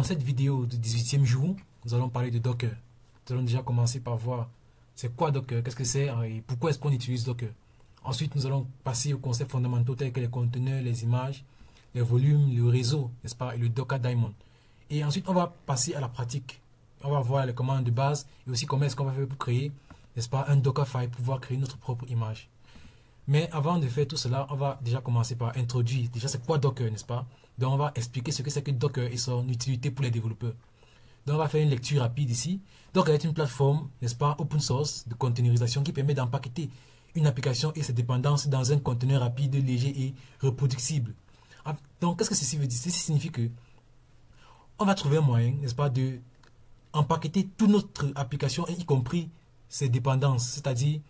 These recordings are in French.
dans cette vidéo du 18e jour, nous allons parler de Docker. Nous allons déjà commencer par voir c'est quoi Docker, qu'est-ce que c'est et pourquoi est-ce qu'on utilise Docker. Ensuite, nous allons passer aux concepts fondamentaux tels que les conteneurs, les images, les volumes, le réseau, n'est-ce pas, et le Docker Daemon. Et ensuite, on va passer à la pratique. On va voir les commandes de base et aussi comment est-ce qu'on va faire pour créer, n'est-ce pas, un Dockerfile pour pouvoir créer notre propre image. Mais avant de faire tout cela, on va déjà commencer par introduire. Déjà, c'est quoi Docker, n'est-ce pas? Donc, on va expliquer ce que c'est que Docker et son utilité pour les développeurs. Donc, on va faire une lecture rapide ici. Docker est une plateforme, n'est-ce pas, open source de containerisation qui permet d'empaqueter une application et ses dépendances dans un conteneur rapide, léger et reproductible. Donc, qu'est-ce que ceci veut dire? Ceci signifie que on va trouver un moyen, n'est-ce pas, de empaqueter toute notre application, y compris ses dépendances. C'est-à-dire,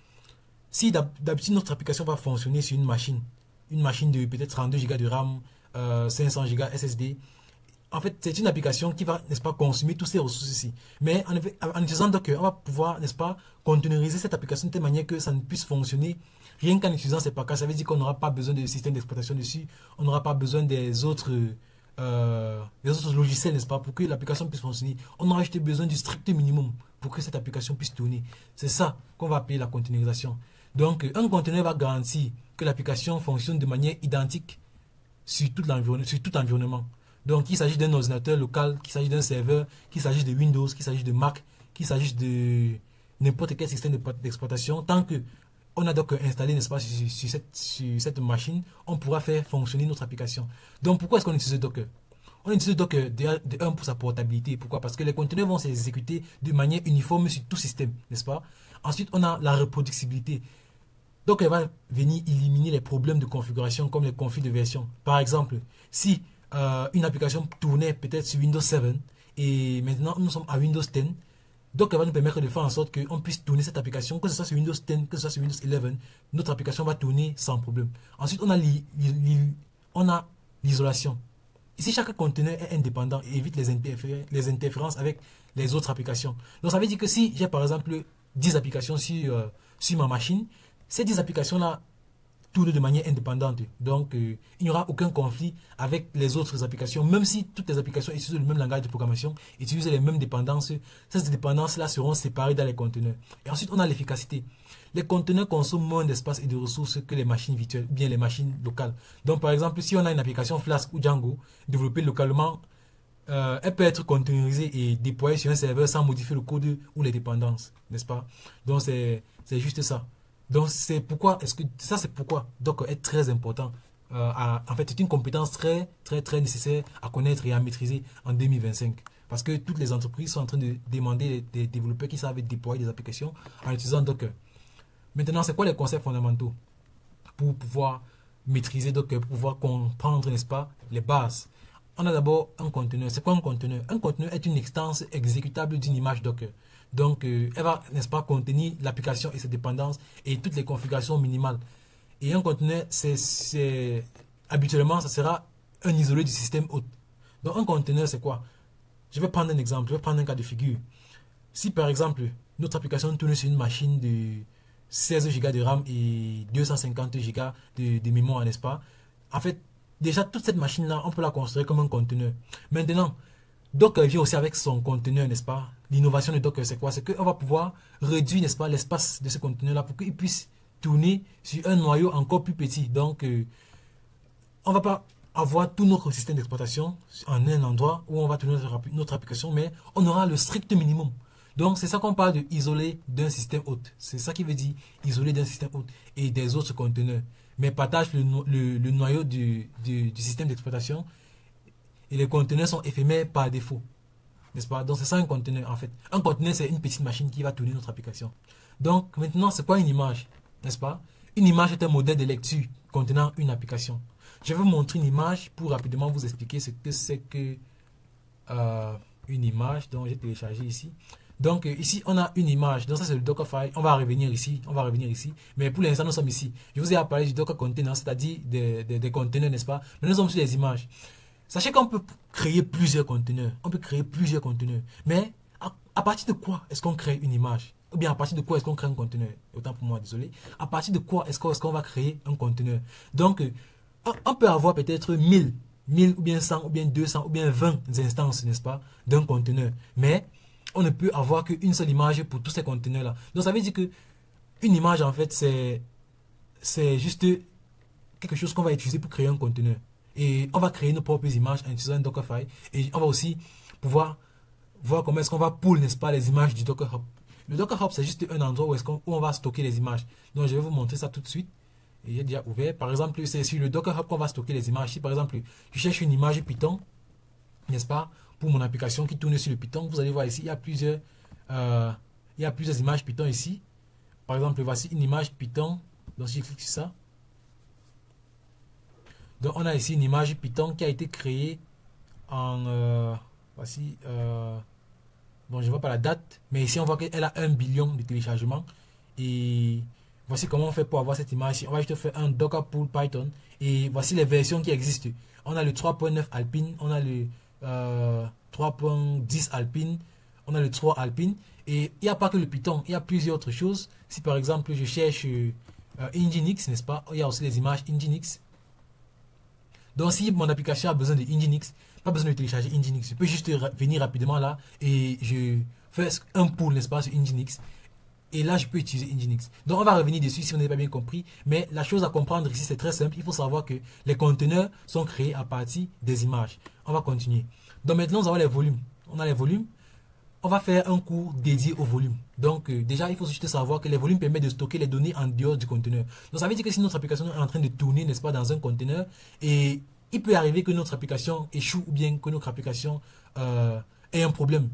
si d'habitude notre application va fonctionner sur une machine de peut-être 32 Go de RAM, 500 Go SSD, en fait, c'est une application qui va, n'est-ce pas, consommer toutes ces ressources ici. Mais en utilisant Docker, on va pouvoir, n'est-ce pas, containeriser cette application de telle manière que ça ne puisse fonctionner rien qu'en utilisant ces packages. Ça veut dire qu'on n'aura pas besoin de système d'exploitation dessus, on n'aura pas besoin des autres logiciels, n'est-ce pas, pour que l'application puisse fonctionner. On aura juste besoin du strict minimum pour que cette application puisse tourner. C'est ça qu'on va appeler la containerisation. Donc, un conteneur va garantir que l'application fonctionne de manière identique sur tout l'environnement. Donc, qu'il s'agisse d'un ordinateur local, qu'il s'agisse d'un serveur, qu'il s'agisse de Windows, qu'il s'agisse de Mac, qu'il s'agisse de n'importe quel système d'exploitation, tant que on a donc installé, n'est-ce pas, sur cette machine, on pourra faire fonctionner notre application. Donc, pourquoi est-ce qu'on utilise Docker? On utilise Docker de 1 pour sa portabilité. Pourquoi? Parce que les conteneurs vont s'exécuter de manière uniforme sur tout système, n'est-ce pas? Ensuite, on a la reproducibilité. Donc, elle va venir éliminer les problèmes de configuration comme les conflits de version. Par exemple, si une application tournait peut-être sur Windows 7 et maintenant nous sommes à Windows 10, donc elle va nous permettre de faire en sorte qu'on puisse tourner cette application, que ce soit sur Windows 10, que ce soit sur Windows 11, notre application va tourner sans problème. Ensuite, on a l'isolation. Ici, chaque conteneur est indépendant et évite les interférences avec les autres applications. Donc, ça veut dire que si j'ai par exemple 10 applications sur ma machine, ces 10 applications-là tournent de manière indépendante. Donc, il n'y aura aucun conflit avec les autres applications. Même si toutes les applications utilisent le même langage de programmation, utilisent les mêmes dépendances, ces dépendances-là seront séparées dans les conteneurs. Et ensuite, on a l'efficacité. Les conteneurs consomment moins d'espace et de ressources que les machines virtuelles, ou bien les machines locales. Donc, par exemple, si on a une application Flask ou Django développée localement, elle peut être containerisée et déployée sur un serveur sans modifier le code ou les dépendances, n'est-ce pas? Donc, c'est juste ça. Donc, c'est pourquoi Docker est très important. En fait, c'est une compétence très nécessaire à connaître et à maîtriser en 2025. Parce que toutes les entreprises sont en train de demander des développeurs qui savent déployer des applications en utilisant Docker. Maintenant, c'est quoi les concepts fondamentaux pour pouvoir maîtriser Docker, pour pouvoir comprendre, n'est-ce pas, les bases? On a d'abord un conteneur. C'est quoi un conteneur? Un conteneur est une instance exécutable d'une image Docker. Donc, elle va, n'est-ce pas, contenir l'application et ses dépendances et toutes les configurations minimales. Et un conteneur, habituellement, ça sera un isolé du système hôte. Donc, un conteneur, c'est quoi? Je vais prendre un exemple, je vais prendre un cas de figure. Si, par exemple, notre application tourne sur une machine de 16 Go de RAM et 250 Go de mémoire, n'est-ce pas? En fait, déjà, toute cette machine-là, on peut la considérer comme un conteneur. Maintenant, Docker vient aussi avec son conteneur, n'est-ce pas? L'innovation de Docker, c'est quoi? C'est qu'on va pouvoir réduire, n'est-ce pas, l'espace de ce conteneur-là pour qu'il puisse tourner sur un noyau encore plus petit. Donc, on ne va pas avoir tout notre système d'exploitation en un endroit où on va tourner notre application, mais on aura le strict minimum. Donc, c'est ça qu'on parle de isoler d'un système hôte. C'est ça qui veut dire isoler d'un système hôte et des autres conteneurs. Mais partage le noyau du système d'exploitation. Et les conteneurs sont éphémères par défaut. N'est-ce pas? Donc, c'est ça un conteneur en fait. Un conteneur, c'est une petite machine qui va tourner notre application. Donc, maintenant, c'est quoi une image? N'est-ce pas? Une image est un modèle de lecture contenant une application. Je vais vous montrer une image pour rapidement vous expliquer ce que c'est que une image. Donc, j'ai téléchargé ici. Donc, ici, on a une image. Donc, ça, c'est le Dockerfile. On va revenir ici. Mais pour l'instant, nous sommes ici. Je vous ai parlé du Docker Container, c'est-à-dire des conteneurs, n'est-ce pas? Mais nous sommes sur les images. Sachez qu'on peut créer plusieurs conteneurs. Mais à partir de quoi est-ce qu'on crée une image? Ou bien à partir de quoi est-ce qu'on crée un conteneur? Autant pour moi, désolé. À partir de quoi est-ce qu'on va créer un conteneur? Donc, on peut avoir peut-être 1000 1000 ou bien 100 ou bien 200 ou bien 20 instances, n'est-ce pas, d'un conteneur. Mais on ne peut avoir qu'une seule image pour tous ces conteneurs-là. Donc ça veut dire que une image, en fait, c'est juste quelque chose qu'on va utiliser pour créer un conteneur. Et on va créer nos propres images en utilisant un Dockerfile. Et on va aussi pouvoir voir comment est-ce qu'on va pull, n'est-ce pas, les images du Docker Hub. Le Docker Hub, c'est juste un endroit où on va stocker les images. Donc je vais vous montrer ça tout de suite. Et j'ai déjà ouvert. Par exemple, c'est sur le Docker Hub qu'on va stocker les images. Si par exemple, je cherche une image Python, n'est-ce pas, pour mon application qui tourne sur le Python, vous allez voir ici, il y a plusieurs images Python ici. Par exemple, voici une image Python. Donc si je clique sur ça, donc on a ici une image Python qui a été créée en voici bon, je ne vois pas la date, mais ici on voit qu'elle a 1 billion de téléchargements. Et voici comment on fait pour avoir cette image. On va juste faire un Docker Pool Python. Et voici les versions qui existent. On a le 3.9 Alpine, on a le 3.10 Alpine, on a le 3 Alpine. Et il n'y a pas que le Python, il y a plusieurs autres choses. Si par exemple je cherche Nginx, n'est-ce pas, il y a aussi les images Nginx. Donc si mon application a besoin de Nginx, pas besoin de télécharger Nginx, je peux juste venir rapidement là et je fais un pull, n'est-ce pas, sur Nginx. Et là, je peux utiliser Nginx. Donc, on va revenir dessus si vous n'avez pas bien compris. Mais la chose à comprendre ici, c'est très simple. Il faut savoir que les conteneurs sont créés à partir des images. On va continuer. Donc, maintenant, nous avons les volumes. On a les volumes. On va faire un cours dédié aux volumes. Donc, déjà, il faut juste savoir que les volumes permettent de stocker les données en dehors du conteneur. Donc, ça veut dire que si notre application est en train de tourner, n'est-ce pas, dans un conteneur, et il peut arriver que notre application échoue ou bien que notre application ait un problème.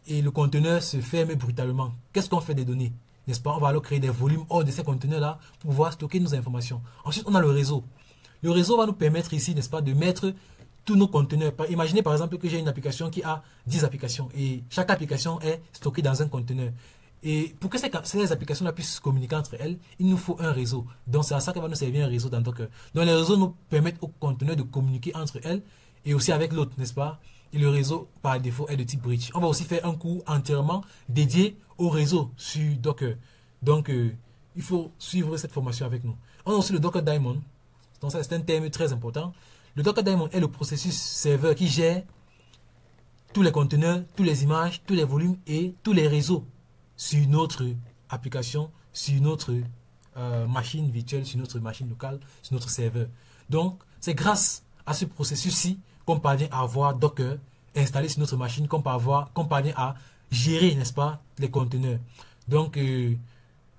Et le conteneur se ferme brutalement. Qu'est-ce qu'on fait des données? N'est-ce pas? On va alors créer des volumes hors de ces conteneurs-là pour pouvoir stocker nos informations. Ensuite, on a le réseau. Le réseau va nous permettre ici, n'est-ce pas, de mettre tous nos conteneurs. Imaginez par exemple que j'ai une application qui a 10 applications et chaque application est stockée dans un conteneur. Et pour que ces applications-là puissent communiquer entre elles, il nous faut un réseau. Donc c'est à ça que va nous servir un réseau dans Docker. Donc les réseaux nous permettent aux conteneurs de communiquer entre elles et aussi avec l'autre, n'est-ce pas? Et le réseau, par défaut, est de type bridge. On va aussi faire un cours entièrement dédié au réseau sur Docker. Donc, il faut suivre cette formation avec nous. On a aussi le Docker Daemon. Donc, ça, c'est un terme très important. Le Docker Daemon est le processus serveur qui gère tous les conteneurs, toutes les images, tous les volumes et tous les réseaux sur notre application, sur notre machine virtuelle, sur notre machine locale, sur notre serveur. Donc, c'est grâce à ce processus-ci qu'on parvient à avoir Docker installé sur notre machine, qu'on parvient à gérer, n'est-ce pas, les conteneurs. Donc,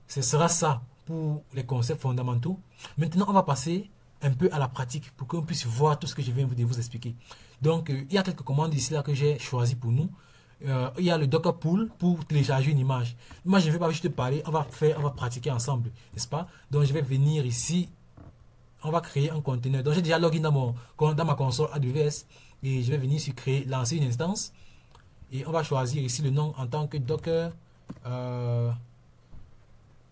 ce sera ça pour les concepts fondamentaux. Maintenant, on va passer un peu à la pratique pour qu'on puisse voir tout ce que je viens de vous expliquer. Donc, il y a quelques commandes ici là que j'ai choisies pour nous. Il y a le Docker Pool pour télécharger une image. Moi, je ne vais pas juste te parler, on va pratiquer ensemble, n'est-ce pas? Donc, je vais venir ici. On va créer un conteneur. Donc j'ai déjà login dans ma console AWS et je vais venir sur créer, lancer une instance et on va choisir ici le nom en tant que Docker.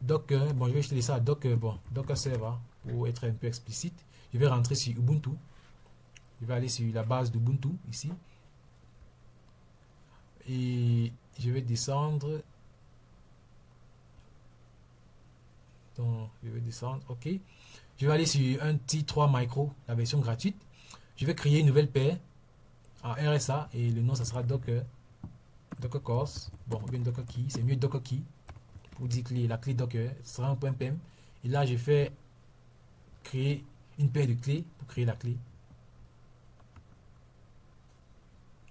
Docker, bon je vais utiliser ça Docker, Docker Server pour être un peu explicite. Je vais rentrer sur Ubuntu. Je vais aller sur la base d'Ubuntu ici et je vais descendre. Donc je vais descendre, ok. Je vais aller sur un T3 Micro, la version gratuite. Je vais créer une nouvelle paire en RSA et le nom ça sera Docker Course. Bon, ou bien Docker Key, c'est mieux Docker Key pour dire la clé Docker. Ce sera un .pem. Et là, je fais créer une paire de clés pour créer la clé.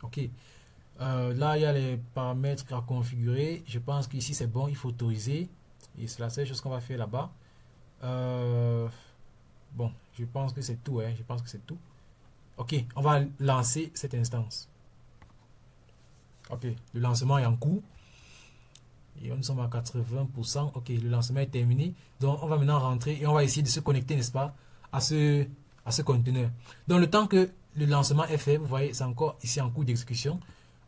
Ok. Là, il y a les paramètres à configurer. Je pense qu'ici c'est bon, il faut autoriser. Et c'est la seule chose qu'on va faire là-bas. Bon, je pense que c'est tout, hein. Je pense que c'est tout. Ok, on va lancer cette instance. Ok, le lancement est en cours. Et nous sommes à 80%. Ok, le lancement est terminé. Donc, on va maintenant rentrer et on va essayer de se connecter, n'est-ce pas, à ce conteneur. Donc, le temps que le lancement est fait, vous voyez, c'est encore ici en cours d'exécution.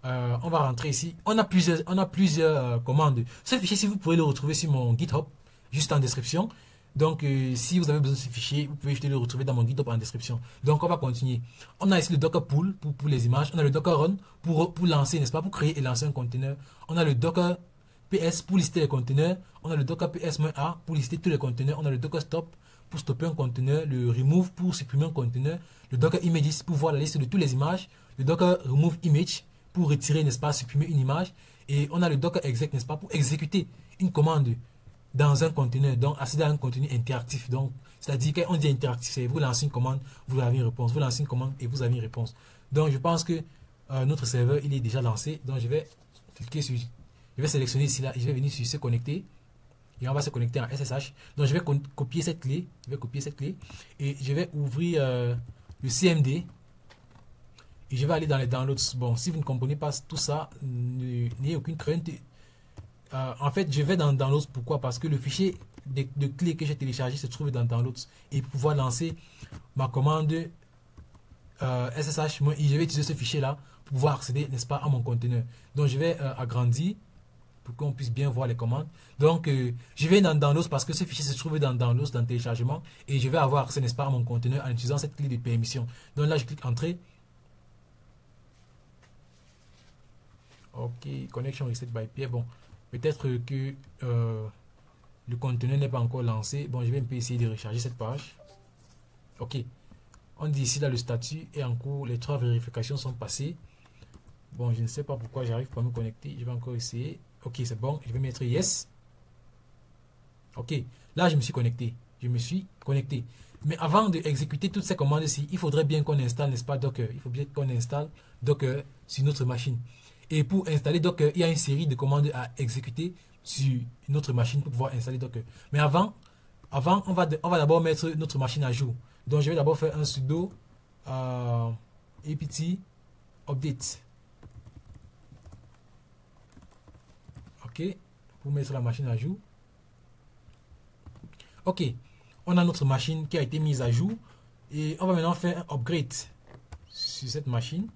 On va rentrer ici. On a plusieurs commandes. Ce fichier, si vous pouvez le retrouver sur mon GitHub, juste en description. Donc, si vous avez besoin de ce fichier, vous pouvez juste le retrouver dans mon GitHub en description. Donc, on va continuer. On a ici le Docker Pool pour les images. On a le Docker Run pour lancer, n'est-ce pas, pour créer et lancer un conteneur. On a le Docker PS pour lister les conteneurs. On a le Docker PS-A pour lister tous les conteneurs. On a le Docker Stop pour stopper un conteneur, le remove pour supprimer un conteneur, le docker images pour voir la liste de toutes les images, le docker remove image pour retirer, n'est-ce pas, supprimer une image, et on a le docker exec, n'est-ce pas, pour exécuter une commande dans un conteneur, donc accéder à un contenu interactif. Donc, c'est-à-dire quand on dit interactif, c'est vous lancez une commande, vous avez une réponse, vous lancez une commande et vous avez une réponse. Donc, je pense que notre serveur, il est déjà lancé. Donc, je vais cliquer sur, je vais sélectionner ici, là, et je vais venir sur se connecter. Et on va se connecter en SSH. Donc, je vais copier cette clé. Je vais copier cette clé. Et je vais ouvrir le CMD. Et je vais aller dans les downloads. Bon, si vous ne comprenez pas tout ça, n'ayez aucune crainte. En fait, je vais dans downloads. Pourquoi? Parce que le fichier de clés que j'ai téléchargé se trouve dans downloads. Et pour pouvoir lancer ma commande SSH, moi, je vais utiliser ce fichier-là pour pouvoir accéder, n'est-ce pas, à mon conteneur. Donc, je vais agrandir pour qu'on puisse bien voir les commandes. Donc, je vais dans Downloads parce que ce fichier se trouve dans Downloads, dans téléchargement, et je vais avoir accès, n'est-ce pas, à mon conteneur en utilisant cette clé de permission. Donc là, je clique Entrée. Ok, Connection Reset by Pierre. Bon, peut-être que le conteneur n'est pas encore lancé. Bon, je vais un peu essayer de recharger cette page. Ok, on dit ici, là, le statut est en cours. Les 3 vérifications sont passées. Bon, je ne sais pas pourquoi j'arrive pas à me connecter. Je vais encore essayer. Ok, c'est bon. Je vais mettre Yes. Ok, là, je me suis connecté. Je me suis connecté. Mais avant d'exécuter toutes ces commandes-ci, il faudrait bien qu'on installe, n'est-ce pas, Docker. Il faut bien qu'on installe Docker sur notre machine. Et pour installer Docker, il y a une série de commandes à exécuter sur notre machine pour pouvoir installer Docker. Mais avant on va d'abord mettre notre machine à jour. Donc, je vais d'abord faire un sudo apt update. Ok, pour mettre la machine à jour. Ok, on a notre machine qui a été mise à jour. Et on va maintenant faire un upgrade sur cette machine.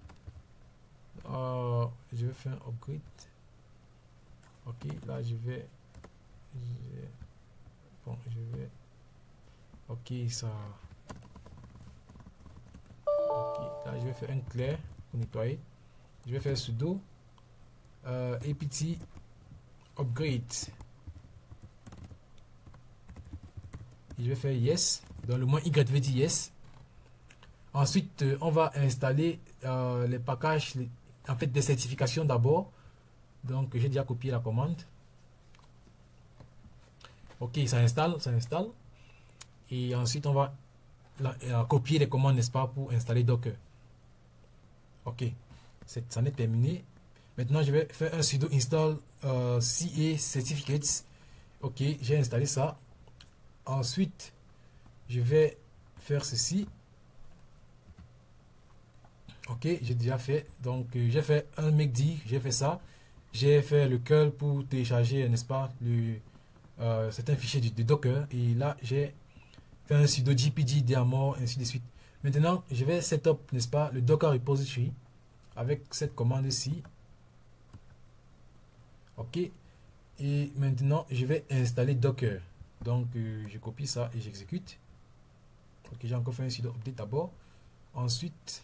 Je vais faire un upgrade. Ok, là je vais ok, ça. Ok, là je vais faire un clair pour nettoyer. Je vais faire sudo apt upgrade. Et je vais faire yes. Dans le moins y veut dire yes. Ensuite, on va installer les packages, en fait des certifications d'abord. Donc, j'ai déjà copié la commande. Ok, ça installe. Et ensuite, on va copier les commandes, n'est-ce pas, pour installer Docker. Ok, ça n'est terminé. Maintenant, je vais faire un sudo install CA certificates. Ok, j'ai installé ça. Ensuite, je vais faire ceci. Ok, j'ai déjà fait. Donc, j'ai fait un mcd, j'ai fait ça. J'ai fait le curl pour télécharger, n'est-ce pas, c'est un fichier de Docker. Et là, j'ai fait un sudo gpg diamond, ainsi de suite. Maintenant, je vais setup, n'est-ce pas, le Docker repository avec cette commande-ci. Ok. Et maintenant, je vais installer Docker. Donc, je copie ça et j'exécute. Ok, j'ai encore fait un sudo update d'abord. Ensuite,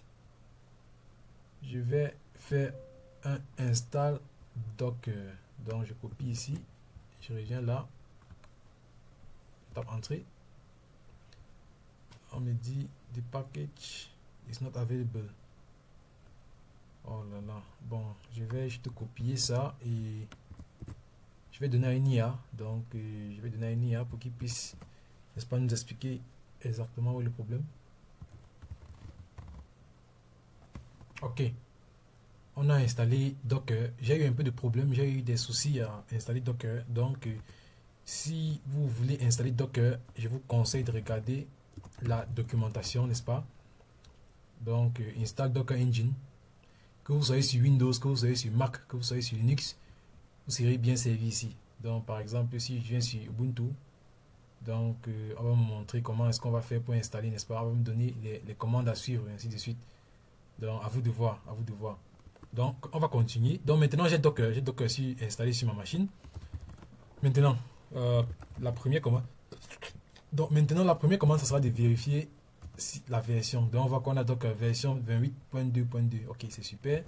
je vais faire un install Docker. Donc, je copie ici. Je reviens là. Je tape entrée. On me dit the package is not available. Oh là là. Bon, je vais juste copier ça et je vais donner à une IA. Donc, je vais donner à une IA pour qu'il puisse, n'est-ce pas, nous expliquer exactement où est le problème. Ok. On a installé Docker. J'ai eu un peu de problème. J'ai eu des soucis à installer Docker. Donc, si vous voulez installer Docker, je vous conseille de regarder la documentation, n'est-ce pas? Donc, install Docker Engine. Que vous soyez sur Windows, que vous soyez sur Mac, que vous soyez sur Linux, vous serez bien servi ici. Donc, par exemple, si je viens sur Ubuntu, donc on va me montrer comment est-ce qu'on va faire pour installer, n'est-ce pas? On va me donner les commandes à suivre, et ainsi de suite. Donc, à vous de voir, à vous de voir. Donc, on va continuer. Donc, maintenant, j'ai Docker installé sur ma machine. Maintenant, la première commande. Donc, maintenant, la première commande, ce sera de vérifier la version. Donc, on voit qu'on a Docker version 28.2.2. Ok, c'est super.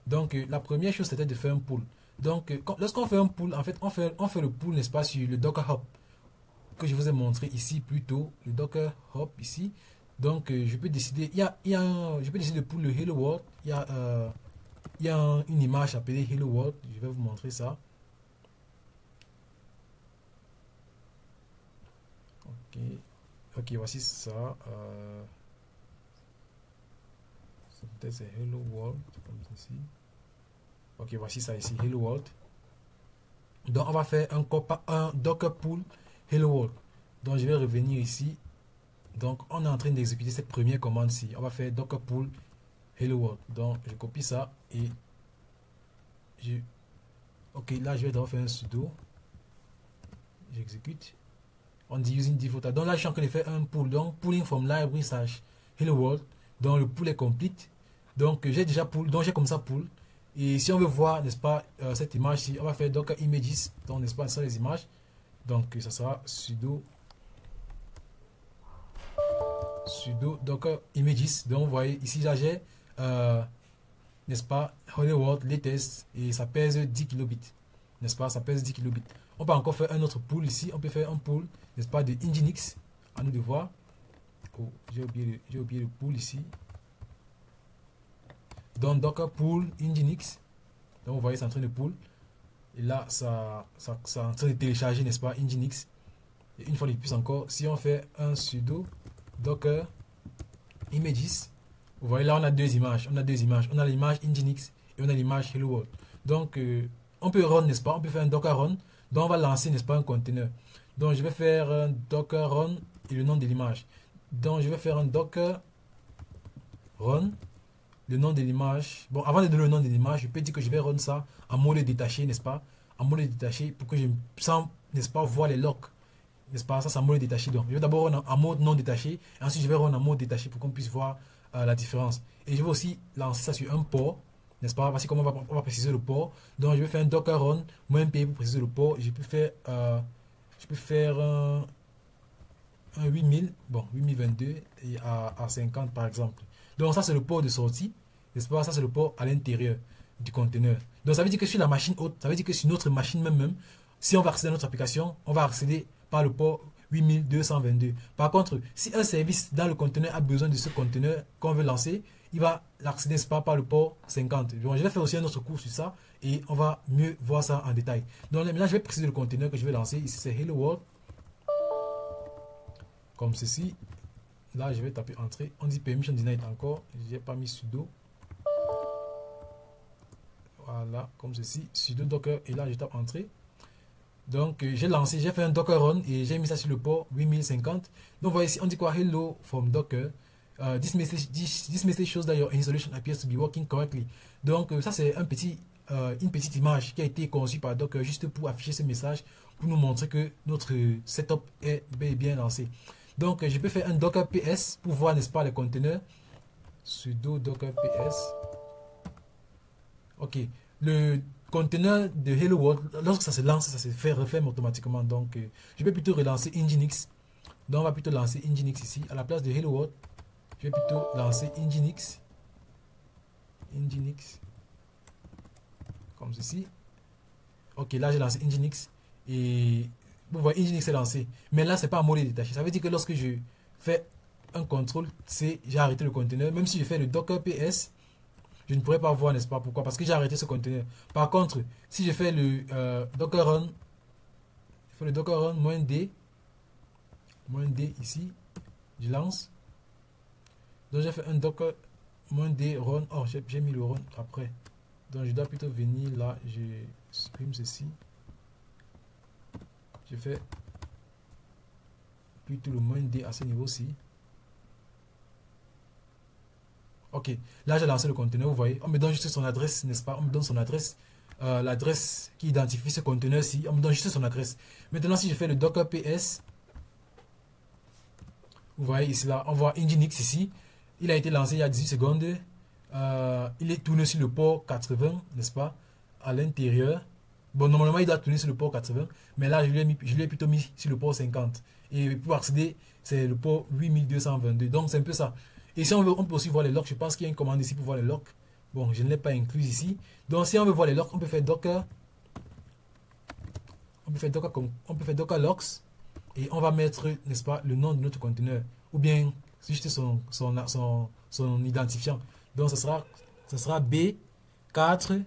Donc, la première chose, c'était de faire un pull. Donc, lorsqu'on fait un pull, en fait, on fait le pull, n'est-ce pas, sur le Docker Hub. que je vous ai montré ici plus tôt, le Docker Hub ici. Donc je peux décider, je peux décider pour le Hello World, il y a une image appelée Hello World, je vais vous montrer ça. Ok, voici ça. Peut-être c'est Hello World, comme ceci. Ok, voici ça ici, Hello World. Donc on va faire un Docker Pool Hello World. Donc je vais revenir ici. Donc on est en train d'exécuter cette première commande-ci. On va faire Docker Pool Hello World. Donc je copie ça et ok, là je vais devoir faire un sudo. J'exécute. On dit using default. Donc là je suis en train de faire un pool. Donc pooling from library slash hello world. Donc le pool est complete. Donc j'ai déjà pool. Donc j'ai comme ça pool. Et si on veut voir, n'est-ce pas, cette image-ci, on va faire docker images. Donc n'est-ce pas, ça les images. Donc ça sera sudo docker images. Donc vous voyez ici là j'ai n'est-ce pas, hello world latest et ça pèse 10 kilobits. N'est-ce pas, ça pèse 10 kilobits. On peut encore faire un autre pool ici. On peut faire un pool, n'est-ce pas, de Nginx. À nous de voir. Oh, j'ai oublié le pool ici. Donc docker pool Nginx. Donc vous voyez, c'est en train de pool. Et là, ça est en train de télécharger, n'est-ce pas, Nginx. Et une fois de plus encore, si on fait un sudo docker images, vous voyez là, on a deux images. On a l'image Nginx et on a l'image hello world. Donc on peut run, n'est-ce pas, on peut faire un docker run. Donc on va lancer, n'est-ce pas, un conteneur. Donc je vais faire un docker run et le nom de l'image. Donc je vais faire un docker run, le nom de l'image. Bon, avant de donner le nom de l'image, je peux dire que je vais run ça en mode détaché, n'est-ce pas, en mode détaché pour que je sens, n'est-ce pas, voir les logs, n'est-ce pas, ça c'est en mode détaché. Donc je vais d'abord run en mode non détaché et ensuite je vais run en mode détaché pour qu'on puisse voir la différence. Et je vais aussi lancer ça sur un port, n'est-ce pas? Voici comment on va préciser le port. Donc je vais faire un docker run -p pour préciser le port. Je peux faire un 8000, bon 8022 et à 50 par exemple. Donc ça c'est le port de sortie, n'est-ce pas? Ça c'est le port à l'intérieur du conteneur. Donc ça veut dire que sur la machine haute, ça veut dire que sur notre machine même, si on va accéder à notre application, on va accéder par le port 8222. Par contre, si un service dans le conteneur a besoin de ce conteneur qu'on veut lancer, il va l'accéder par le port 50. Donc, je vais faire aussi un autre cours sur ça et on va mieux voir ça en détail. Donc maintenant, je vais préciser le conteneur que je vais lancer. Ici, c'est Hello World. Comme ceci. Là, je vais taper entrée. On dit permission denied encore. Je n'ai pas mis sudo. Voilà, comme ceci. Sudo docker. Et là, je tape entrée. Donc, j'ai lancé, j'ai fait un docker run et j'ai mis ça sur le port 8050. Donc, vous voyez ici, on dit quoi? Hello from docker. This message shows that your installation appears to be working correctly. Donc, ça, c'est une petite image qui a été conçue par Docker juste pour afficher ce message, pour nous montrer que notre setup est bien lancé. Donc, je peux faire un docker ps pour voir, n'est-ce pas, les conteneurs. Sudo docker ps. Ok. Le conteneur de Hello World, lorsque ça se lance, ça se fait referme automatiquement. Donc, je vais plutôt relancer Nginx. Donc, on va plutôt lancer Nginx ici. À la place de Hello World, je vais plutôt lancer Nginx. Comme ceci. Ok, là, j'ai lancé Nginx. Et vous voyez, Nginx est lancé. Mais là, c'est pas en mode détaché. Ça veut dire que lorsque je fais un contrôle C, j'ai arrêté le conteneur. Même si je fais le docker ps, je ne pourrais pas voir, n'est-ce pas? Pourquoi? Parce que j'ai arrêté ce conteneur. Par contre, si je fais le docker run, -d ici, je lance. Donc j'ai fait un docker -d run. Oh, j'ai mis le run après. Donc je dois plutôt venir là, je supprime ceci. Je fais plutôt le -d à ce niveau-ci. Ok, là j'ai lancé le conteneur, vous voyez, on me donne juste son adresse, n'est-ce pas? On me donne son adresse, l'adresse qui identifie ce conteneur-ci, on me donne juste son adresse. Maintenant, si je fais le docker ps, vous voyez ici, là, on voit Nginx ici, il a été lancé il y a 18 secondes, il est tourné sur le port 80, n'est-ce pas, à l'intérieur. Bon, normalement, il doit tourner sur le port 80, mais là, je l'ai plutôt mis sur le port 50. Et pour accéder, c'est le port 8222, donc c'est un peu ça. Et si on veut, on peut aussi voir les logs. Je pense qu'il y a une commande ici pour voir les logs. Bon, je ne l'ai pas inclus ici. Donc, si on veut voir les logs, on peut faire docker. On peut faire docker logs. et on va mettre, n'est-ce pas, le nom de notre conteneur, ou bien juste son identifiant. Donc ce sera B4DA.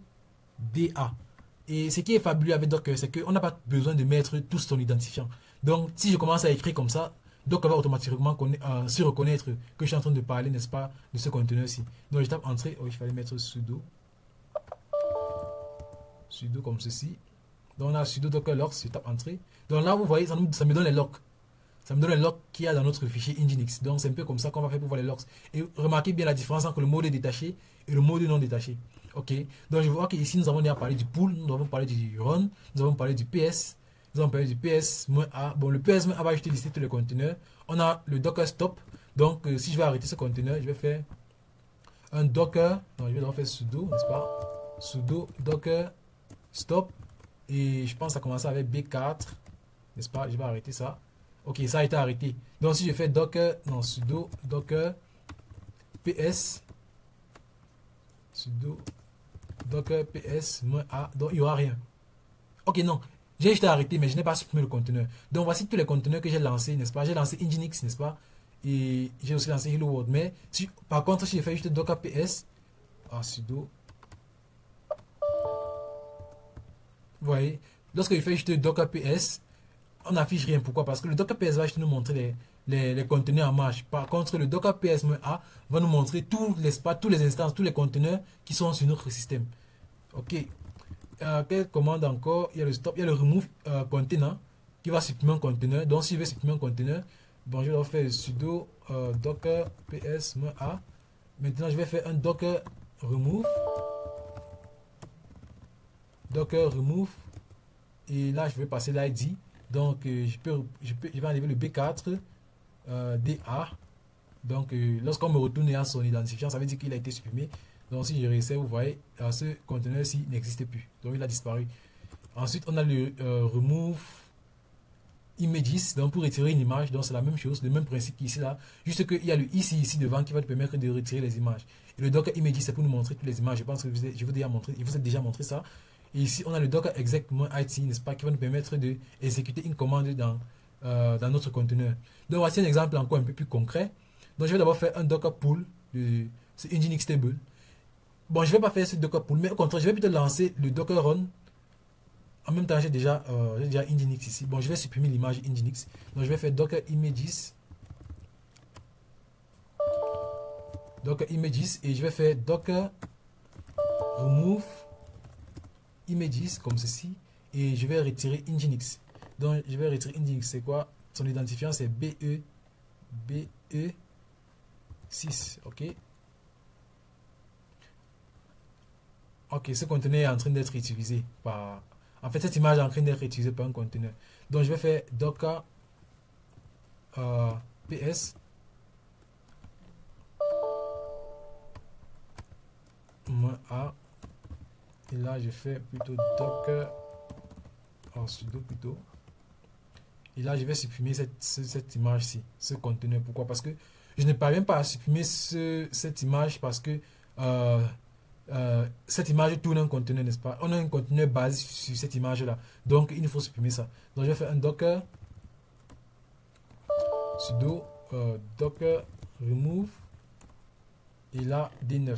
Et ce qui est fabuleux avec Docker, c'est qu'on n'a pas besoin de mettre tout son identifiant. Donc si je commence à écrire comme ça, Docker va automatiquement se reconnaître que je suis en train de parler, n'est-ce pas, de ce conteneur-ci. Donc je tape entrée, il fallait mettre sudo comme ceci. Donc on a sudo docker logs, je tape entrée. Donc là vous voyez, ça me donne les logs. Ça me donne les logs qu'il y a dans notre fichier Nginx. Donc c'est un peu comme ça qu'on va faire pour voir les logs. Et remarquez bien la différence entre le mode détaché et le mode non détaché. Ok. Donc je vois qu'ici nous avons déjà parlé du pool, nous avons parlé du run, nous avons parlé du PS, nous avons parlé du PS-A. Bon, le PS-A va juste lister tous les conteneurs. On a le docker stop. Donc si je vais arrêter ce conteneur, je vais faire un docker. Non, je vais d'abord faire sudo, n'est-ce pas? Sudo docker stop. Et je pense que ça commence avec B4, n'est-ce pas? Je vais arrêter ça. Ok, ça a été arrêté. Donc si je fais docker, non, sudo docker ps, sudo docker ps -a, donc il n'y aura rien. Ok, non, j'ai juste arrêté, mais je n'ai pas supprimé le conteneur. Donc voici tous les conteneurs que j'ai lancés, n'est-ce pas? J'ai lancé Nginx, n'est-ce pas? Et j'ai aussi lancé Hello World. Mais si, par contre, si je fais juste docker ps, sudo, vous voyez, lorsque je fais juste docker ps, on n'affiche rien. Pourquoi? Parce que le docker ps va juste nous montrer les conteneurs en marche. Par contre, le docker ps-a va nous montrer tous les instances, tous les conteneurs qui sont sur notre système. Ok. Quelle commande encore? Il y a le stop, il y a le remove container qui va supprimer un conteneur. Donc, si je veux supprimer un conteneur, bon, je vais faire sudo docker ps-a. Maintenant, je vais faire un docker remove. Docker remove. Et là, je vais passer l'ID. Donc, je vais enlever le B4 DA. Donc, lorsqu'on me retourne à son identifiant, ça veut dire qu'il a été supprimé. Donc, si je réessaye, vous voyez, ce conteneur-ci n'existe plus. Donc, il a disparu. Ensuite, on a le remove images. Donc, pour retirer une image, donc c'est la même chose, le même principe qu'ici là. Juste qu'il y a le ici devant qui va te permettre de retirer les images. Et le docker images, c'est pour nous montrer toutes les images. Je pense que je vous ai déjà montré ça. Et ici, on a le docker exec-it, n'est-ce pas, qui va nous permettre d'exécuter une commande dans notre conteneur. Donc, voici un exemple encore un peu plus concret. Donc, je vais d'abord faire un docker pull de ce Nginx table. Bon, je ne vais pas faire ce docker pull, mais au contraire, je vais plutôt lancer le docker run. En même temps, j'ai déjà Nginx ici. Bon, je vais supprimer l'image Nginx. Donc, je vais faire docker images. Docker images et je vais faire docker remove images comme ceci et je vais retirer Nginx. Donc je vais retirer Nginx. C'est quoi? Son identifiant c'est BE6. Ok. Ok, ce conteneur est en train d'être utilisé par. En fait, cette image est en train d'être utilisée par un conteneur. Donc je vais faire docker ps -a. Et là, je fais plutôt docker sudo plutôt. Et là, je vais supprimer cette image-ci, ce conteneur. Pourquoi? Parce que je ne parviens pas à supprimer cette image parce que cette image tourne un conteneur, n'est-ce pas? On a un conteneur basé sur cette image-là. Donc, il nous faut supprimer ça. Donc, je vais faire un docker sudo docker remove. Et là, D9.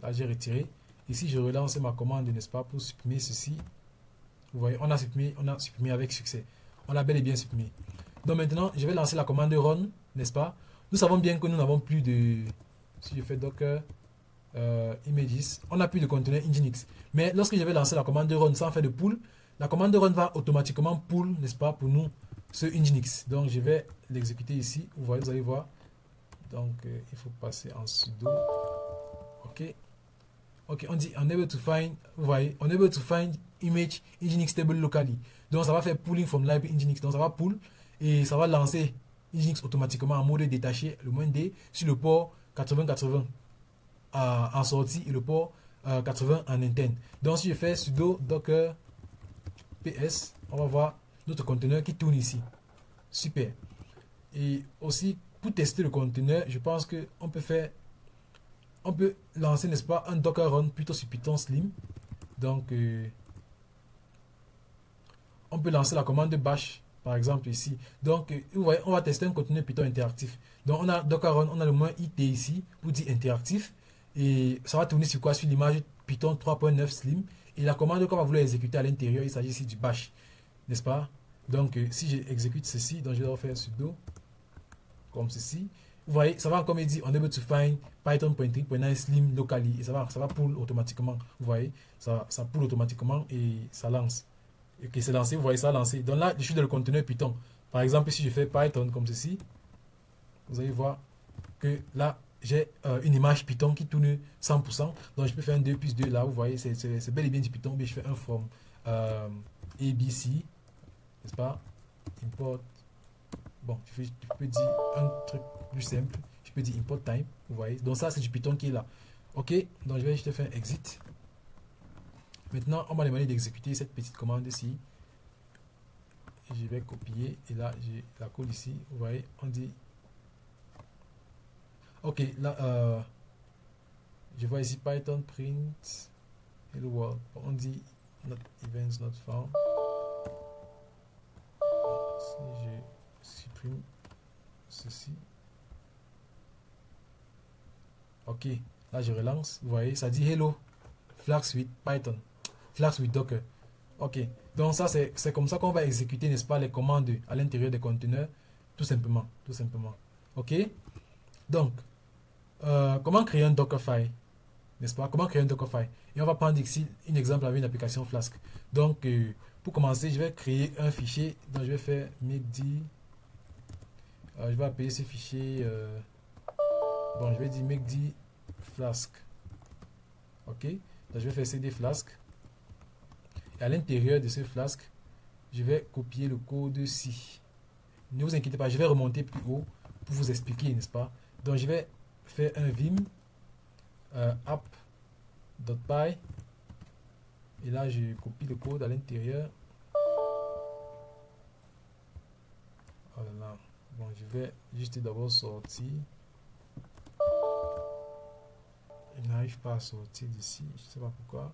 Là, j'ai retiré. Ici, je relance ma commande, n'est-ce pas, pour supprimer ceci. Vous voyez, on a supprimé avec succès. On a bel et bien supprimé. Donc maintenant, je vais lancer la commande run, n'est-ce pas? Nous savons bien que nous n'avons plus de... Si je fais docker images, on n'a plus de conteneur Nginx. Mais lorsque je vais lancer la commande run sans faire de pull, la commande run va automatiquement pull, n'est-ce pas, pour nous, ce Nginx. Donc je vais l'exécuter ici. Vous voyez, vous allez voir. Donc il faut passer en sudo. Ok. Ok, on dit unable to find, vous voyez, unable to find image Nginx table locally. Donc ça va faire pulling from library Nginx. Donc ça va pull et ça va lancer Nginx automatiquement en mode détaché, le -d, sur le port 8080 en sortie et le port 80 en interne. Donc si je fais sudo docker ps, on va voir notre conteneur qui tourne ici. Super. Et aussi, pour tester le conteneur, je pense qu'on peut faire... On peut lancer, n'est-ce pas, un docker run plutôt sur Python Slim. Donc, on peut lancer la commande bash par exemple ici. Donc, vous voyez, on va tester un conteneur Python interactif. Donc, on a Docker Run, on a le moins IT ici pour dire interactif. Et ça va tourner sur quoi? Sur l'image Python 3.9 Slim. Et la commande qu'on va vouloir exécuter à l'intérieur, il s'agit ici du bash, n'est-ce pas? Donc, si j'exécute ceci, donc je dois faire sudo, comme ceci. Vous voyez, ça va encore me dire, unable to find python.3.9 slim locally. Et ça va pull automatiquement. Vous voyez, ça pull automatiquement et ça lance. Et que c'est lancé, vous voyez ça lancé. Donc là, je suis dans le conteneur Python. Par exemple, si je fais Python comme ceci, vous allez voir que là, j'ai une image Python qui tourne 100%. Donc je peux faire un 2 plus 2 là. Vous voyez, c'est bel et bien du Python. Mais je fais un from ABC, n'est-ce pas? Import. Bon, je peux dire un truc plus simple. Je peux dire import time. Vous voyez, donc ça, c'est du Python qui est là. Ok, donc je vais juste faire exit. Maintenant, on m'a demandé d'exécuter cette petite commande ici. Je vais copier et là, j'ai la code ici. Vous voyez, on dit. Ok, là, je vois ici Python print hello world. On dit not events not found. Si je supprime ceci. Ok, là je relance. Vous voyez, ça dit hello Flask with Python. Flask with Docker. Ok, donc ça c'est comme ça qu'on va exécuter, n'est-ce pas, les commandes à l'intérieur des conteneurs, tout simplement. Ok, donc comment créer un Dockerfile, n'est-ce pas? Comment créer un Dockerfile? Et on va prendre ici un exemple avec une application Flask. Donc pour commencer, je vais créer un fichier. Donc je vais faire mkd. Je vais appeler ce fichier. Bon, je vais dire mkd Flask. Ok, donc je vais faire cd Flask. Et à l'intérieur de ce Flask, je vais copier le code ici. Ne vous inquiétez pas, je vais remonter plus haut pour vous expliquer, n'est-ce pas? Donc je vais faire un vim app.py et là je copie le code à l'intérieur. Voilà. Bon, je vais juste d'abord sortir. Il n'arrive pas à sortir d'ici, je ne sais pas pourquoi.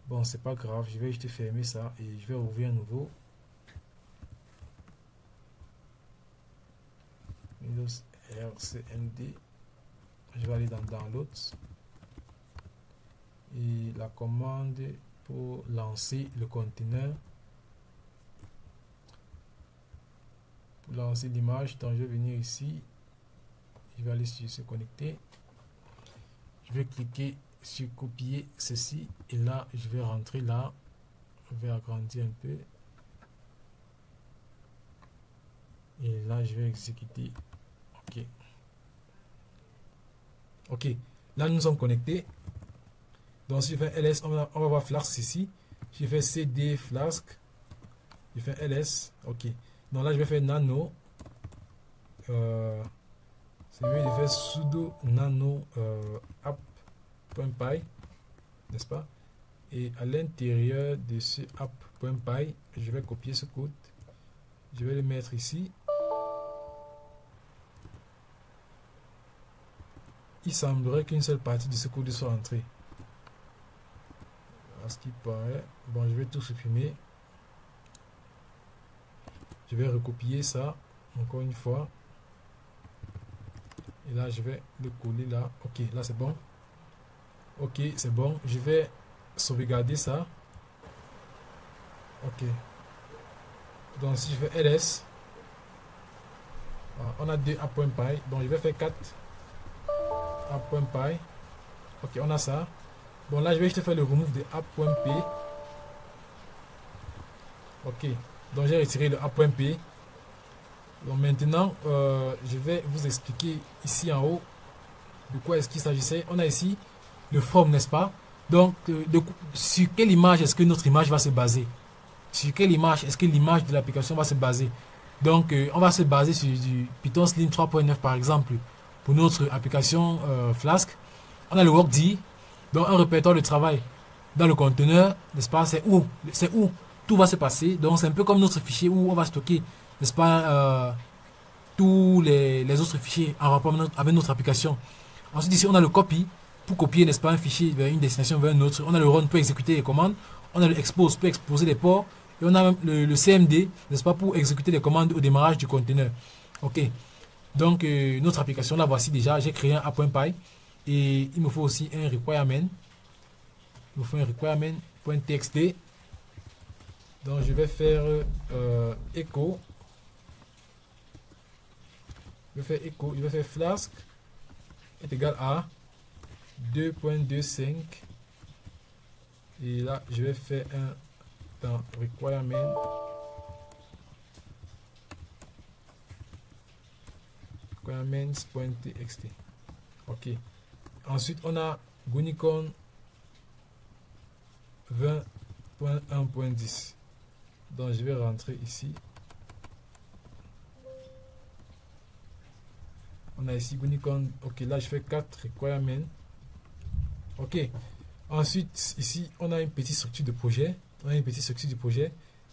Bon, c'est pas grave, je vais juste fermer ça et je vais ouvrir un nouveau. Windows RCMD. Je vais aller dans Downloads et la commande pour lancer le conteneur. Pour lancer l'image, donc je vais venir ici. Je vais aller sur se connecter. Je vais cliquer sur copier ceci et là je vais rentrer là. Je vais agrandir un peu et là je vais exécuter. Ok, là nous sommes connectés. Donc si je fais ls, on va voir Flask ici. Je fais cd Flask, je fais ls. Ok, donc là je vais faire nano. C'est mieux de faire sudo nano app.py, n'est-ce pas? Et à l'intérieur de ce app.py, je vais copier ce code. Je vais le mettre ici. Il semblerait qu'une seule partie de ce code soit entrée. À ce qui paraît. Bon, je vais tout supprimer. Je vais recopier ça encore une fois. Et là, je vais le coller là. Ok, là c'est bon. Ok, c'est bon. Je vais sauvegarder ça. Ok. Donc si je fais ls, on a deux app.py. Donc je vais faire 4 app.py. Ok, on a ça. Bon, là je vais juste faire le remove de app.p. Ok, donc j'ai retiré le app.p. Donc maintenant, je vais vous expliquer ici en haut de quoi est-ce qu'il s'agissait. On a ici le from, n'est-ce pas? Donc, sur quelle image est-ce que notre image va se baser? Sur quelle image est-ce que l'image de l'application va se baser? Donc, on va se baser sur du Python Slim 3.9 par exemple. Pour notre application Flask, on a le workd, donc un répertoire de travail dans le conteneur, n'est-ce pas? C'est où tout va se passer. Donc, c'est un peu comme notre fichier où on va stocker, n'est-ce pas, tous les autres fichiers en rapport avec notre application. Ensuite, ici, on a le copy. pour copier, n'est-ce pas, un fichier vers une destination vers une autre. On a le run pour exécuter les commandes. On a le expose pour exposer les ports. Et on a même le CMD, n'est-ce pas, pour exécuter les commandes au démarrage du conteneur. Ok. Donc, notre application, là, voici déjà. J'ai créé un app.py. Et il me faut aussi un requirement. Il me faut un requirement.txt. Donc, je vais faire echo. Je vais faire echo. Je vais faire flask est égal à 2.25. Et là, je vais faire un dans requirements.txt. Ok. Ensuite, on a Gunicon 20.1.10. Donc, je vais rentrer ici. On a ici Gunicon. Ok, là, je fais 4 requirements. Ok. Ensuite, ici, on a une petite structure de projet.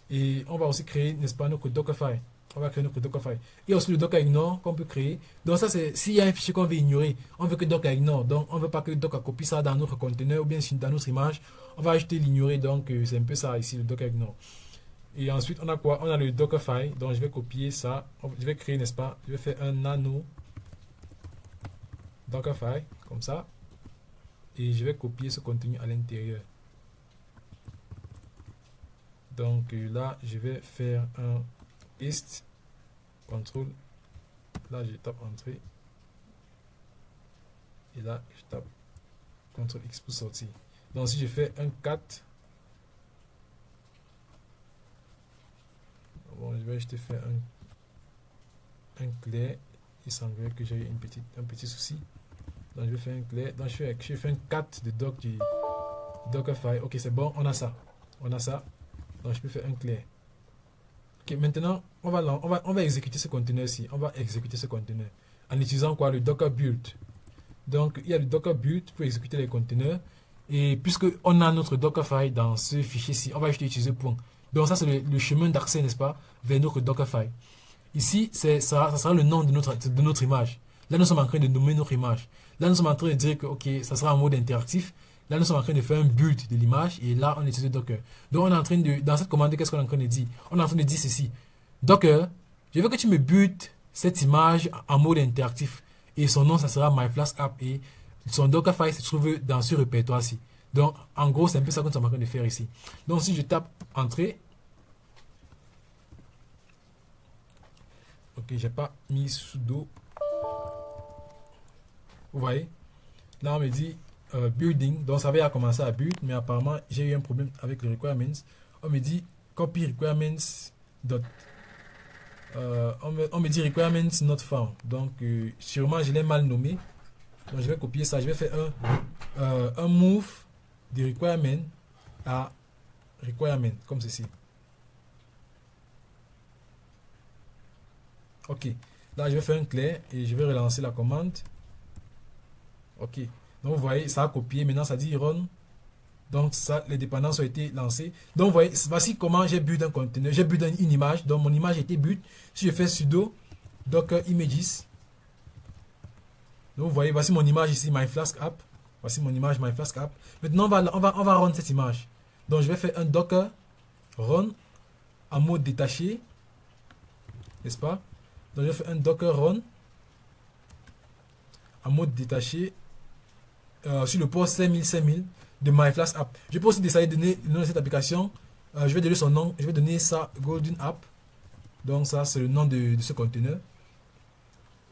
Et on va aussi créer, n'est-ce pas, notre Dockerfile. On va créer notre Dockerfile. Et aussi le Docker ignore qu'on peut créer. Donc ça, c'est s'il y a un fichier qu'on veut ignorer, on veut que Docker ignore. Donc on ne veut pas que Docker copie ça dans notre conteneur ou bien dans notre image. On va ajouter l'ignorer. Donc c'est un peu ça ici, le Docker ignore. Et ensuite, on a quoi? On a le Dockerfile. Donc je vais copier ça. Je vais créer, n'est-ce pas? Je vais faire un nano Dockerfile, comme ça. Et je vais copier ce contenu à l'intérieur. Donc là, je vais faire un paste, contrôle. Là, je tape entrée. Et là, je tape CTRL X pour sortir. Donc si je fais un 4, bon, je vais juste faire un clair. Il semblerait que j'ai un petit souci. Donc je vais faire un clair. Donc je fais un 4 de doc du Dockerfile. Ok, c'est bon, on a ça. On a ça. Donc je peux faire un clair. Ok, maintenant on va exécuter ce conteneur-ci. On va exécuter ce conteneur en utilisant quoi? Le Docker build. Donc il y a le Docker build pour exécuter les conteneurs. Et puisque on a notre Dockerfile dans ce fichier-ci, on va juste utiliser point. Donc ça c'est le chemin d'accès, n'est-ce pas, vers notre Dockerfile. Ici, ça sera le nom de notre image. Là, nous sommes en train de nommer notre image. Là, nous sommes en train de dire que, ok, ça sera en mode interactif. Là, nous sommes en train de faire un build de l'image. Et là, on utilise Docker. Donc, on est en train de, dans cette commande, qu'est-ce qu'on est en train de dire? On est en train de dire ceci. Docker, je veux que tu me builds cette image en mode interactif. Et son nom, ça sera MyFlaskApp. Et son Dockerfile se trouve dans ce répertoire-ci. Donc, en gros, c'est un peu ça que nous sommes en train de faire ici. Donc, si je tape Entrée. Ok, j'ai pas mis sudo. Vous voyez, là on me dit building, donc ça va commencer à build, mais apparemment j'ai eu un problème avec les requirements. On me dit copy requirements dot, on me dit requirements not found, donc sûrement je l'ai mal nommé. Donc je vais copier ça, je vais faire un move de requirement à requirement comme ceci. Ok, là je vais faire un clair et je vais relancer la commande. Ok, donc vous voyez, ça a copié. Maintenant, ça dit run. Donc, ça, les dépendances ont été lancées. Donc, vous voyez, voici comment j'ai build un conteneur. J'ai build une image. Donc, mon image a été build. Si je fais sudo docker images. Donc, vous voyez, voici mon image ici, MyFlaskApp. Voici mon image, MyFlaskApp. Maintenant, on va run cette image. Donc, je vais faire un docker run en mode détaché. N'est-ce pas? Donc, je vais faire un docker run en mode détaché. Sur le port 5000 de MyFlaskApp. Je peux aussi décider de donner le nom de cette application. Je vais donner son nom. Je vais donner ça Golden App. Donc ça c'est le nom de ce conteneur.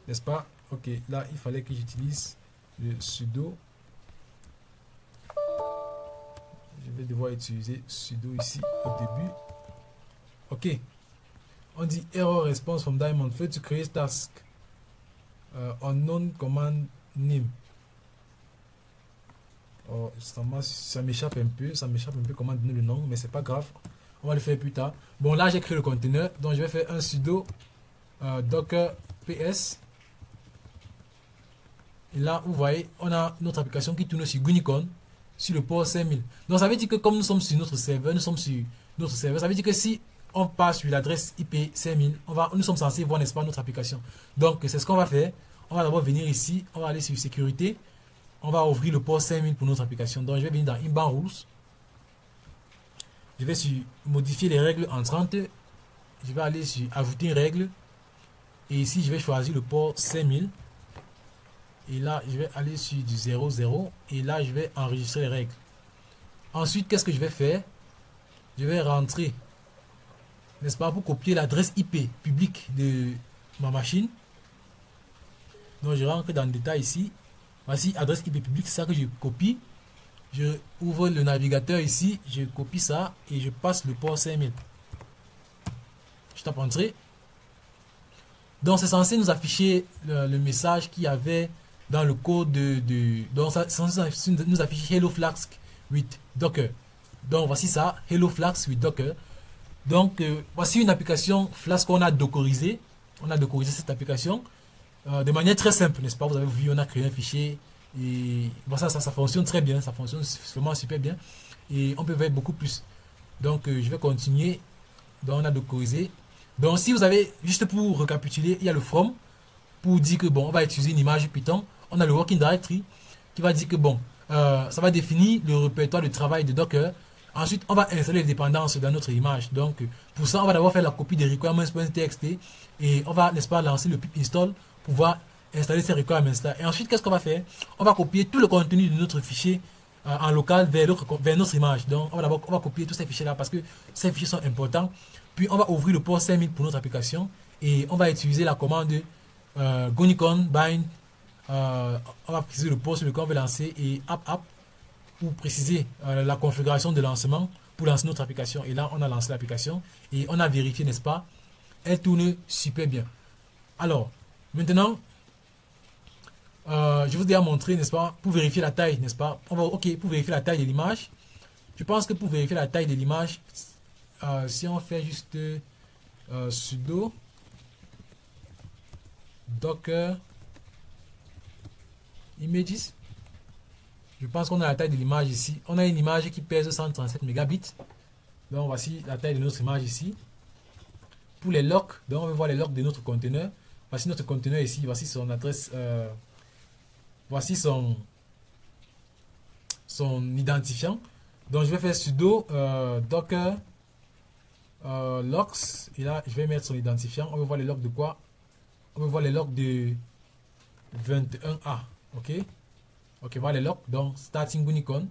N'est-ce pas? Ok, là il fallait que j'utilise le sudo. Je vais devoir utiliser sudo ici au début. Ok. On dit error response from Diamond. Fail to create task. Unknown command name. Oh, ça m'échappe un peu, comment donner le nom, mais c'est pas grave, on va le faire plus tard. Bon, là j'ai créé le conteneur, donc je vais faire un sudo docker ps. Et là vous voyez, on a notre application qui tourne sur Gunicon sur le port 5000. Donc ça veut dire que comme nous sommes sur notre serveur, ça veut dire que si on passe sur l'adresse IP 5000, nous sommes censés voir, n'est-ce pas, notre application. Donc c'est ce qu'on va faire. On va d'abord venir ici, on va aller sur sécurité. on va ouvrir le port 5000 pour notre application. Donc je vais venir dans Inbound Rules. Je vais sur modifier les règles entrantes. Je vais aller sur ajouter une règle. Et ici, je vais choisir le port 5000. Et là, je vais aller sur du 00. Et là, je vais enregistrer les règles. Ensuite, qu'est-ce que je vais faire? Je vais rentrer, n'est-ce pas, pour copier l'adresse IP publique de ma machine. Donc, je rentre dans le détail ici. Voici adresse IP publique, c'est ça que je copie. Je ouvre le navigateur ici, je copie ça et je passe le port 5000. Je tape entrée. Donc, c'est censé nous afficher le message qu'il y avait dans le code donc, c'est censé nous afficher Hello Flask with Docker. Donc, voici ça, Hello Flask with Docker. Donc, voici une application Flask qu'on a dockerisée. On a dockerisé cette application de manière très simple, n'est-ce pas? Vous avez vu, on a créé un fichier. Et bon, ça fonctionne très bien, ça fonctionne vraiment super bien. Et on peut faire beaucoup plus. Donc, je vais continuer. Donc, on a dockerisé. Donc, si vous avez, juste pour récapituler, il y a le from pour dire que bon, on va utiliser une image Python. On a le working directory qui va dire que bon, ça va définir le répertoire de travail de Docker. Ensuite, on va installer les dépendances dans notre image. Donc, pour ça, on va d'abord faire la copie des requirements.txt et on va, n'est-ce pas, lancer le pip install pour pouvoir installer ces requirements là. Et ensuite, qu'est-ce qu'on va faire? On va copier tout le contenu de notre fichier en local vers notre image. Donc, on va copier tous ces fichiers là parce que ces fichiers sont importants. Puis, on va ouvrir le port 5000 pour notre application et on va utiliser la commande gonicon bind. On va préciser le port sur lequel on veut lancer et app pour préciser la configuration de lancement pour lancer notre application. Et là, on a lancé l'application et on a vérifié, n'est-ce pas? Elle tourne super bien. Alors, maintenant, je vous ai montré, n'est-ce pas, pour vérifier la taille, n'est-ce pas? Ok, pour vérifier la taille de l'image. Je pense que pour vérifier la taille de l'image, si on fait juste sudo docker images, je pense qu'on a la taille de l'image ici. On a une image qui pèse 137 mégabits. Donc voici la taille de notre image ici. Pour les locks, donc on va voir les locks de notre conteneur. Voici notre conteneur ici. Voici son adresse. Voici son identifiant. Donc je vais faire sudo docker locks. Et là je vais mettre son identifiant. On va voir les locks de quoi? On va voir les locks de 21A. Ok. Ok, voilà les locks. Donc starting Gonicon,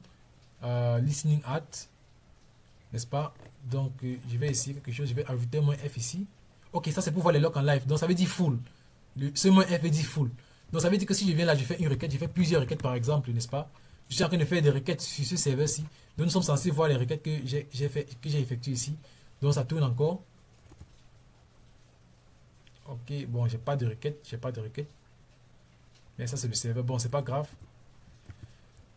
listening at, n'est-ce pas? Donc je vais essayer quelque chose. Je vais ajouter moins F ici. Ok, ça c'est pour voir les locks en live. Donc ça veut dire full. Ce moins F veut dire full. Donc ça veut dire que si je viens là, je fais une requête, je fais plusieurs requêtes par exemple, n'est-ce pas? Je suis en train de faire des requêtes sur ce serveur-ci. Donc nous sommes censés voir les requêtes que j'ai effectuées ici. Donc ça tourne encore. Ok, bon, j'ai pas de requête, mais ça c'est le serveur. Bon, c'est pas grave.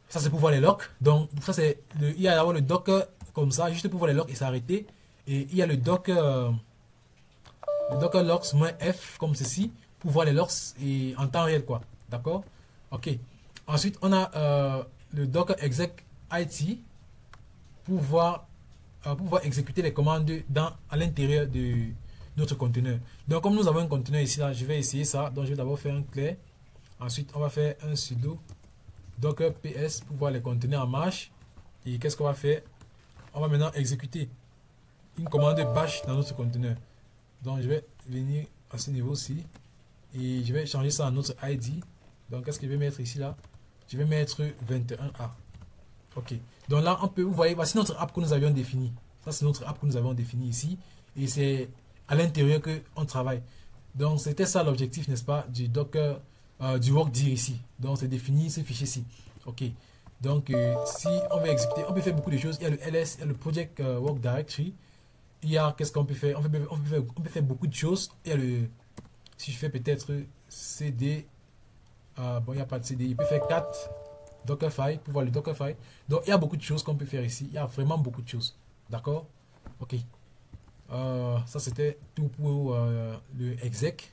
Ça c'est pour voir les locks. Donc ça c'est il y a d'abord le docker comme ça, juste pour voir les locks et s'arrêter. Et il y a le docker logs -f comme ceci pour voir les locks et en temps réel quoi. D'accord? Ok. Ensuite on a le docker exec it pour pouvoir exécuter les commandes à l'intérieur de notre conteneur. Donc comme nous avons un conteneur ici là, je vais essayer ça. Donc je vais d'abord faire un clear. Ensuite on va faire un sudo docker ps pour voir les conteneurs en marche. Et qu'est-ce qu'on va faire? On va maintenant exécuter une commande bash dans notre conteneur. Donc je vais venir à ce niveau-ci et je vais changer ça en notre ID. Donc qu'est-ce que je vais mettre ici là? Je vais mettre 21A. Ok. Donc là on peut, vous voyez, voici notre app que nous avions défini. Ça c'est notre app que nous avons défini ici et c'est à l'intérieur que on travaille. Donc c'était ça l'objectif, n'est-ce pas, du docker du workdir ici. Donc c'est défini ce fichier-ci. Ok. Donc si on veut exécuter, on peut faire beaucoup de choses. Il y a le ls, il y a le project work directory. Il y a, qu'est-ce qu'on peut faire? On peut faire beaucoup de choses. Il y a le, si je fais peut-être cd, bon il n'y a pas de cd, il peut faire 4 dockerfile pour voir le dockerfile. Donc il y a beaucoup de choses qu'on peut faire ici. Il y a vraiment beaucoup de choses. D'accord? Ok. Ça c'était tout pour le exec.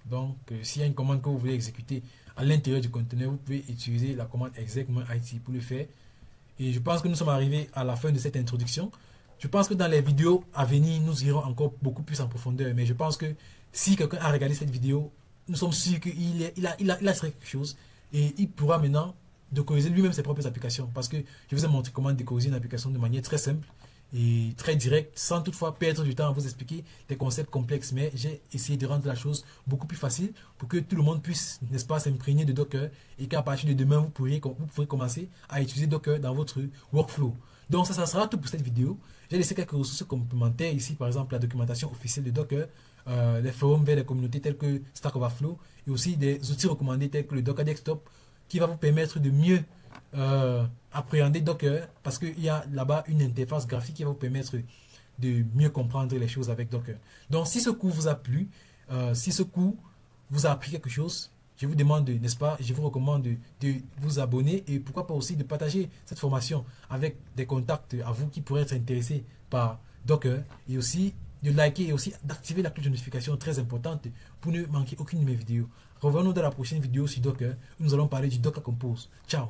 Donc s'il y a une commande que vous voulez exécuter à l'intérieur du conteneur, vous pouvez utiliser la commande exec-it pour le faire. Et je pense que nous sommes arrivés à la fin de cette introduction. Je pense que dans les vidéos à venir, nous irons encore beaucoup plus en profondeur. Mais je pense que si quelqu'un a regardé cette vidéo, nous sommes sûrs qu'il a quelque chose. et il pourra maintenant dockeriser lui-même ses propres applications. Parce que je vous ai montré comment dockeriser une application de manière très simple et très directe, sans toutefois perdre du temps à vous expliquer des concepts complexes. Mais j'ai essayé de rendre la chose beaucoup plus facile pour que tout le monde puisse, n'est-ce pas, s'imprégner de Docker et qu'à partir de demain, vous pourrez commencer à utiliser Docker dans votre workflow. Donc ça sera tout pour cette vidéo. J'ai laissé quelques ressources complémentaires ici, par exemple la documentation officielle de Docker, les forums vers les communautés telles que Stack Overflow et aussi des outils recommandés tels que le Docker Desktop qui va vous permettre de mieux appréhender Docker parce qu'il y a là-bas une interface graphique qui va vous permettre de mieux comprendre les choses avec Docker. Donc si ce cours vous a plu, si ce cours vous a appris quelque chose, je vous demande, n'est-ce pas, je vous recommande de vous abonner et pourquoi pas aussi de partager cette formation avec des contacts à vous qui pourraient être intéressés par Docker et aussi de liker et aussi d'activer la cloche de notification très importante pour ne manquer aucune de mes vidéos. Revenons dans la prochaine vidéo sur Docker où nous allons parler du Docker Compose. Ciao!